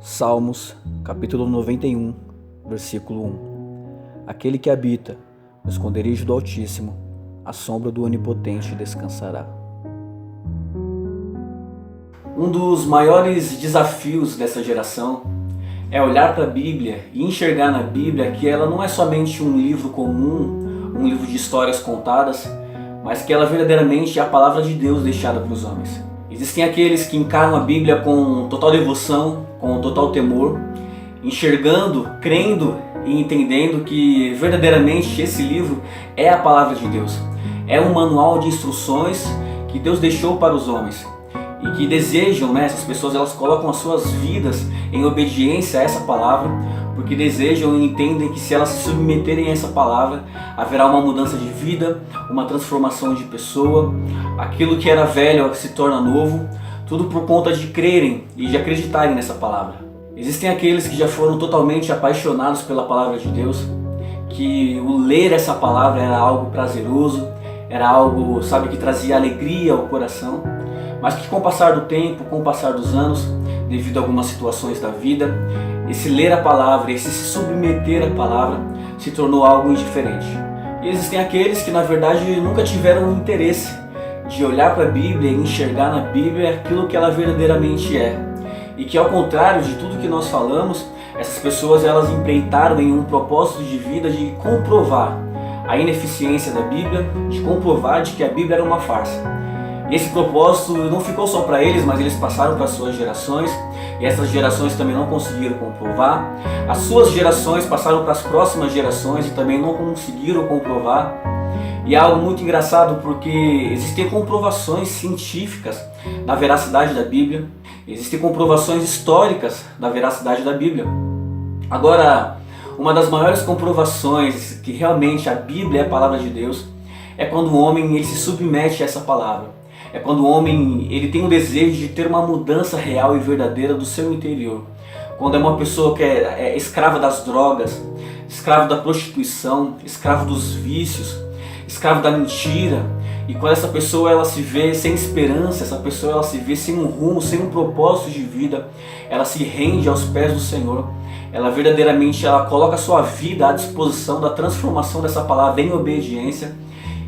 Salmos, capítulo 91, versículo 1. Aquele que habita no esconderijo do Altíssimo, à sombra do Onipotente descansará. Um dos maiores desafios dessa geração é olhar para a Bíblia e enxergar na Bíblia que ela não é somente um livro comum, um livro de histórias contadas, mas que ela verdadeiramente é a palavra de Deus deixada para os homens. Existem aqueles que encaram a Bíblia com total devoção, com total temor, enxergando, crendo e entendendo que verdadeiramente esse livro é a palavra de Deus. É um manual de instruções que Deus deixou para os homens e que desejam, essas pessoas elas colocam as suas vidas em obediência a essa palavra, porque desejam e entendem que se elas se submeterem a essa palavra, haverá uma mudança de vida, uma transformação de pessoa, aquilo que era velho se torna novo, tudo por conta de crerem e de acreditarem nessa palavra. Existem aqueles que já foram totalmente apaixonados pela palavra de Deus, que o ler essa palavra era algo prazeroso, era algo, que trazia alegria ao coração, mas que com o passar do tempo, com o passar dos anos, devido a algumas situações da vida, esse ler a palavra, esse se submeter à palavra, se tornou algo indiferente. E existem aqueles que na verdade nunca tiveram interesse de olhar para a Bíblia e enxergar na Bíblia aquilo que ela verdadeiramente é. E que ao contrário de tudo que nós falamos, essas pessoas elas empreitaram em um propósito de vida de comprovar a ineficiência da Bíblia, de comprovar de que a Bíblia era uma farsa. E esse propósito não ficou só para eles, mas eles passaram para as suas gerações, e essas gerações também não conseguiram comprovar. As suas gerações passaram para as próximas gerações e também não conseguiram comprovar. E é algo muito engraçado porque existem comprovações científicas da veracidade da Bíblia, existem comprovações históricas da veracidade da Bíblia. Agora, uma das maiores comprovações que realmente a Bíblia é a palavra de Deus é quando o homem ele se submete a essa palavra. É quando o homem ele tem o desejo de ter uma mudança real e verdadeira do seu interior. Quando é uma pessoa que é escrava das drogas, escravo da prostituição, escravo dos vícios, escravo da mentira. E quando essa pessoa ela se vê sem esperança, essa pessoa ela se vê sem um rumo, sem um propósito de vida, ela se rende aos pés do Senhor. Ela verdadeiramente ela coloca a sua vida à disposição da transformação dessa palavra em obediência.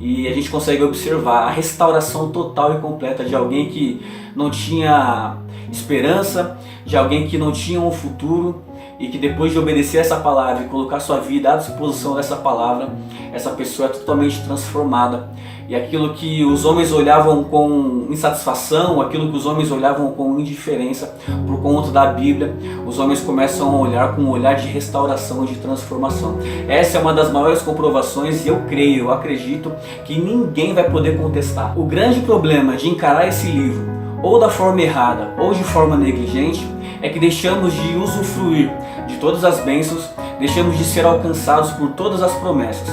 E a gente consegue observar a restauração total e completa de alguém que não tinha esperança, de alguém que não tinha um futuro e que depois de obedecer essa palavra e colocar sua vida à disposição dessa palavra, essa pessoa é totalmente transformada. E aquilo que os homens olhavam com insatisfação, aquilo que os homens olhavam com indiferença por conta da Bíblia, os homens começam a olhar com um olhar de restauração e de transformação. Essa é uma das maiores comprovações e eu creio, eu acredito que ninguém vai poder contestar. O grande problema de encarar esse livro ou da forma errada ou de forma negligente é que deixamos de usufruir de todas as bênçãos, deixamos de ser alcançados por todas as promessas.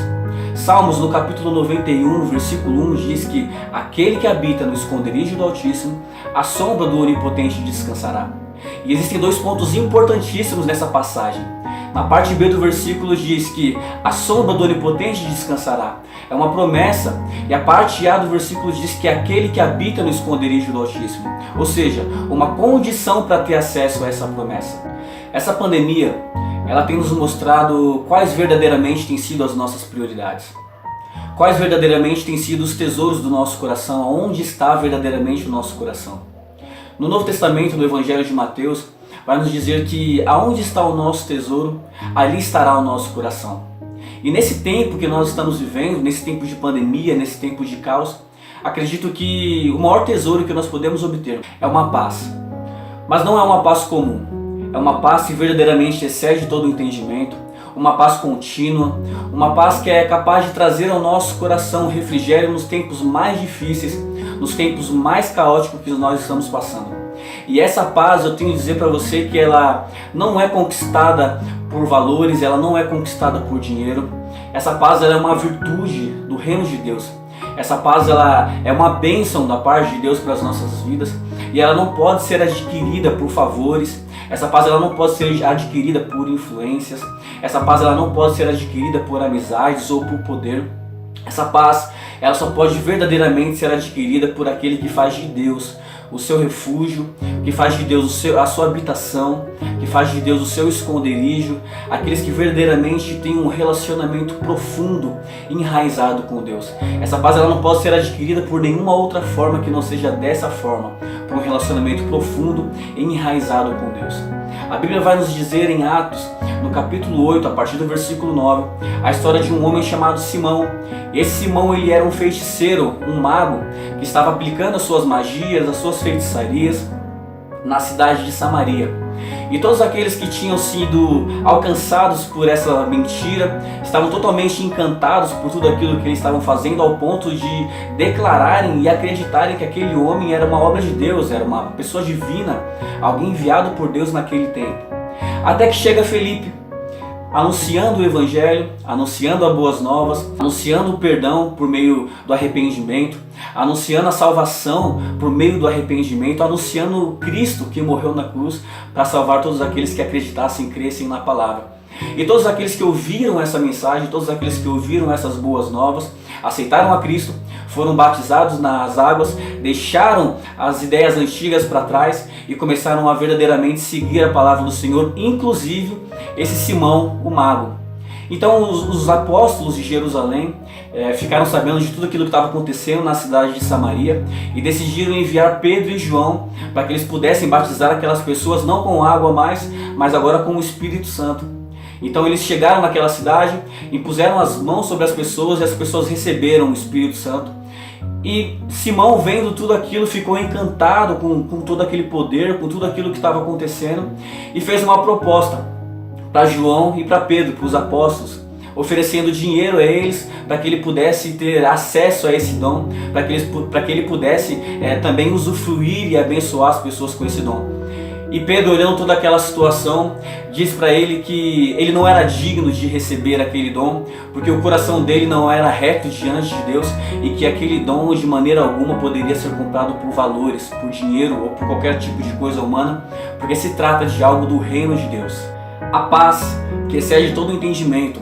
Salmos no capítulo 91, versículo 1 diz que aquele que habita no esconderijo do Altíssimo, à sombra do Onipotente descansará. E existem dois pontos importantíssimos nessa passagem. Na parte B do versículo diz que a sombra do Onipotente descansará. É uma promessa. E a parte A do versículo diz que aquele que habita no esconderijo do Altíssimo. Ou seja, uma condição para ter acesso a essa promessa. Essa pandemia, ela tem nos mostrado quais verdadeiramente têm sido as nossas prioridades. Quais verdadeiramente têm sido os tesouros do nosso coração, onde está verdadeiramente o nosso coração. No Novo Testamento, no Evangelho de Mateus, vai nos dizer que aonde está o nosso tesouro, ali estará o nosso coração. E nesse tempo que nós estamos vivendo, nesse tempo de pandemia, nesse tempo de caos, acredito que o maior tesouro que nós podemos obter é uma paz. Mas não é uma paz comum. É uma paz que verdadeiramente excede todo o entendimento, uma paz contínua, uma paz que é capaz de trazer ao nosso coração refrigério nos tempos mais difíceis, nos tempos mais caóticos que nós estamos passando. E essa paz eu tenho que dizer para você que ela não é conquistada por valores, ela não é conquistada por dinheiro. Essa paz ela é uma virtude do reino de Deus. Essa paz ela é uma bênção da parte de Deus para as nossas vidas e ela não pode ser adquirida por favores. Essa paz ela não pode ser adquirida por influências. Essa paz ela não pode ser adquirida por amizades ou por poder. Essa paz ela só pode verdadeiramente ser adquirida por aquele que faz de Deus o seu refúgio, que faz de Deus a sua habitação, que faz de Deus o seu esconderijo, aqueles que verdadeiramente têm um relacionamento profundo, enraizado com Deus. Essa paz ela não pode ser adquirida por nenhuma outra forma que não seja dessa forma, por um relacionamento profundo e enraizado com Deus. A Bíblia vai nos dizer em Atos, no capítulo 8, a partir do versículo 9, a história de um homem chamado Simão. Esse Simão ele era um feiticeiro, um mago, que estava aplicando as suas magias, as suas feitiçarias na cidade de Samaria. E todos aqueles que tinham sido alcançados por essa mentira estavam totalmente encantados por tudo aquilo que eles estavam fazendo, ao ponto de declararem e acreditarem que aquele homem era uma obra de Deus, era uma pessoa divina, alguém enviado por Deus naquele tempo. Até que chega Felipe, anunciando o Evangelho, anunciando as boas novas, anunciando o perdão por meio do arrependimento, anunciando a salvação por meio do arrependimento, anunciando o Cristo que morreu na cruz para salvar todos aqueles que acreditassem e crescem na palavra. E todos aqueles que ouviram essa mensagem, todos aqueles que ouviram essas boas novas, aceitaram a Cristo, foram batizados nas águas, deixaram as ideias antigas para trás e começaram a verdadeiramente seguir a palavra do Senhor, inclusive esse Simão, o mago. Então os apóstolos de Jerusalém ficaram sabendo de tudo aquilo que estava acontecendo na cidade de Samaria e decidiram enviar Pedro e João para que eles pudessem batizar aquelas pessoas não com água mais, mas agora com o Espírito Santo. Então eles chegaram naquela cidade, impuseram as mãos sobre as pessoas e as pessoas receberam o Espírito Santo. E Simão, vendo tudo aquilo, ficou encantado com todo aquele poder, com tudo aquilo que estava acontecendo e fez uma proposta para João e para Pedro, para os apóstolos, oferecendo dinheiro a eles para que ele pudesse ter acesso a esse dom, para que ele pudesse também usufruir e abençoar as pessoas com esse dom. E Pedro, olhando toda aquela situação, diz para ele que ele não era digno de receber aquele dom, porque o coração dele não era reto diante de Deus e que aquele dom de maneira alguma poderia ser comprado por valores, por dinheiro ou por qualquer tipo de coisa humana, porque se trata de algo do reino de Deus. A paz que excede todo o entendimento,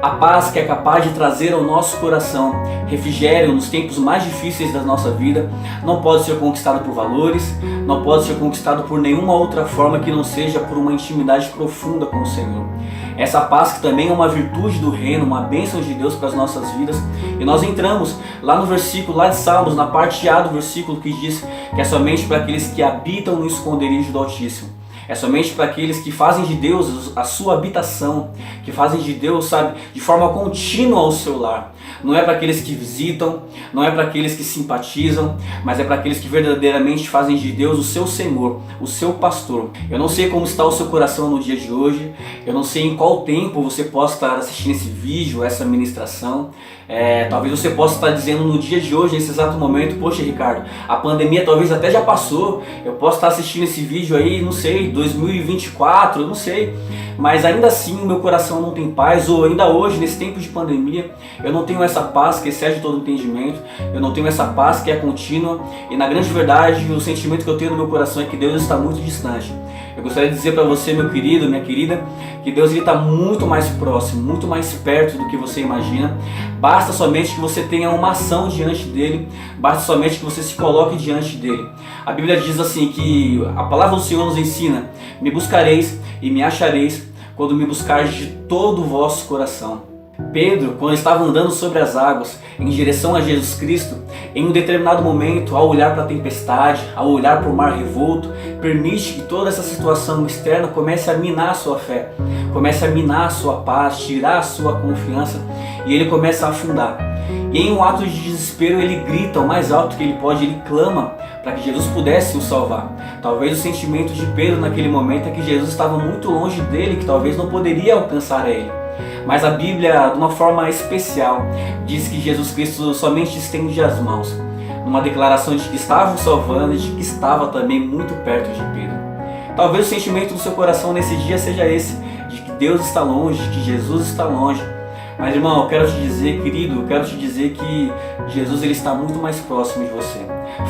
a paz que é capaz de trazer ao nosso coração refrigério nos tempos mais difíceis da nossa vida, não pode ser conquistado por valores, não pode ser conquistado por nenhuma outra forma que não seja por uma intimidade profunda com o Senhor. Essa paz que também é uma virtude do reino, uma bênção de Deus para as nossas vidas. E nós entramos lá no versículo, lá de Salmos, na parte A do versículo que diz que é somente para aqueles que habitam no esconderijo do Altíssimo. É somente para aqueles que fazem de Deus a sua habitação, que fazem de Deus, sabe, de forma contínua o seu lar. Não é para aqueles que visitam, não é para aqueles que simpatizam, mas é para aqueles que verdadeiramente fazem de Deus o seu Senhor, o seu pastor. Eu não sei como está o seu coração no dia de hoje, eu não sei em qual tempo você possa estar assistindo esse vídeo, essa ministração. Talvez você possa estar dizendo no dia de hoje, nesse exato momento, poxa Ricardo, a pandemia talvez até já passou, eu posso estar assistindo esse vídeo aí, não sei, 2024, não sei, mas ainda assim o meu coração não tem paz, ou ainda hoje, nesse tempo de pandemia, eu não tenho essa paz que excede todo entendimento, eu não tenho essa paz que é contínua, e na grande verdade, o sentimento que eu tenho no meu coração é que Deus está muito distante. Eu gostaria de dizer para você, meu querido, minha querida, que Deus está muito mais próximo, muito mais perto do que você imagina. Basta somente que você tenha uma ação diante dele, basta somente que você se coloque diante dele. A Bíblia diz assim que a palavra do Senhor nos ensina: me buscareis e me achareis quando me buscardes de todo o vosso coração. Pedro, quando estava andando sobre as águas em direção a Jesus Cristo, em um determinado momento, ao olhar para a tempestade, ao olhar para o mar revolto, permite que toda essa situação externa comece a minar a sua fé, comece a minar a sua paz, tirar a sua confiança, e ele começa a afundar. E em um ato de desespero ele grita o mais alto que ele pode, ele clama para que Jesus pudesse o salvar. Talvez o sentimento de Pedro naquele momento é que Jesus estava muito longe dele, que talvez não poderia alcançar ele. Mas a Bíblia, de uma forma especial, diz que Jesus Cristo somente estende as mãos, numa declaração de que estava o salvando e de que estava também muito perto de Pedro. Talvez o sentimento do seu coração nesse dia seja esse, de que Deus está longe, de que Jesus está longe. Mas irmão, eu quero te dizer, querido, eu quero te dizer que Jesus ele está muito mais próximo de você.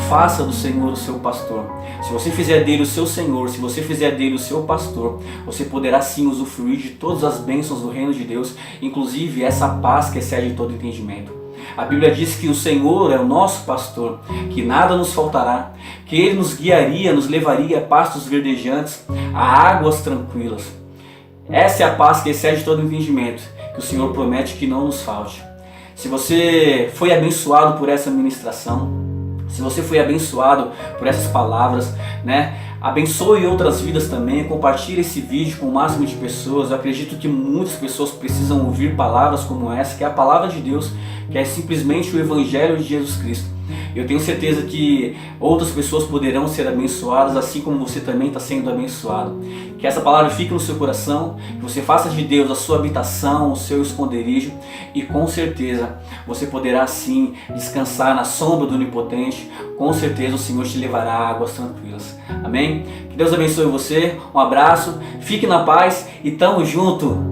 Faça do Senhor o seu pastor. Se você fizer dele o seu Senhor, se você fizer dele o seu pastor, você poderá sim usufruir de todas as bênçãos do reino de Deus, inclusive essa paz que excede todo entendimento. A Bíblia diz que o Senhor é o nosso pastor, que nada nos faltará, que Ele nos guiaria, nos levaria a pastos verdejantes, a águas tranquilas. Essa é a paz que excede todo entendimento, que o Senhor promete que não nos falte. Se você foi abençoado por essa ministração, se você foi abençoado por essas palavras, abençoe outras vidas também, compartilhe esse vídeo com o máximo de pessoas. Eu acredito que muitas pessoas precisam ouvir palavras como essa, que é a palavra de Deus, que é simplesmente o Evangelho de Jesus Cristo. Eu tenho certeza que outras pessoas poderão ser abençoadas, assim como você também está sendo abençoado. Que essa palavra fique no seu coração, que você faça de Deus a sua habitação, o seu esconderijo, e com certeza você poderá sim descansar na sombra do Onipotente. Com certeza o Senhor te levará a águas tranquilas. Amém? Que Deus abençoe você, um abraço, fique na paz e tamo junto!